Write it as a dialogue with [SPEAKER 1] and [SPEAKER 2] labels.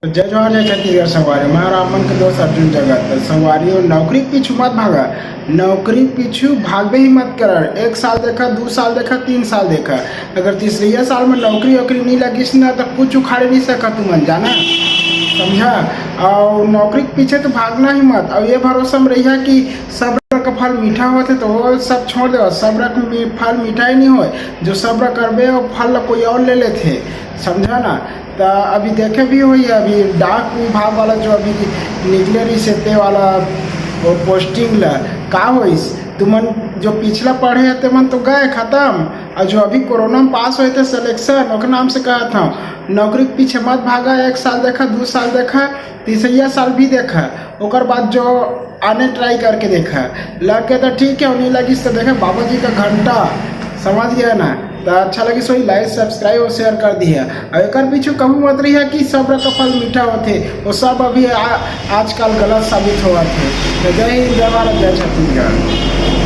[SPEAKER 1] जय जवाहर जय छत्तीसगढ़ संगवारी मैं रामन के दोस्त अर्जुन जगत संगवारियों नौकरी के पीछू मत भागा। नौकरी के पीछू भागबे ही मत कर। 1 साल देखा, 2 साल देखा, 3 साल देखा, अगर तीसरे साल में नौकरी वोकरी नहीं लगिस ना तो कुछ उखाड़ नहीं सका तू मन जाना, समझा। और नौकरी के पीछे तो भागना ही मत। और ये भरोसा में रहिया कि सब्र का फल मीठा होते तो वो सब छोड़ दे। सब्र का फल मीठा ही नहीं हो, जो सब्र करबे और फल कोई और ले लेते, समझा ना। तो अभी देखे भी हुई है, अभी डाक विभाग वाला जो अभी निकले रही सेते वाला वो पोस्टिंग ला का होइस तुमन जो पिछला पढ़े है तुमन तो गए खत्म। और जो अभी कोरोना में पास हुए थे सिलेक्शन ओके नाम से कहा था नौकरी के पीछे मत भागा। 1 साल देखा, 2 साल देखा, तीसरा साल भी देखा, ओकर बाद जो आने ट्राई करके देखा, लग के तो ठीक है, नहीं लगी तो देखा बाबा जी का घंटा, समझ गया ना। तो अच्छा लगी सो लाइक सब्सक्राइब और शेयर कर दिया। और एक पीछे कभी मत रही है कि सब्र का फल मीठा होते, वो सब अभी आजकल गलत साबित हुआ थे। तो जय हिंद, जय भारत, जय छत्तीसगढ़।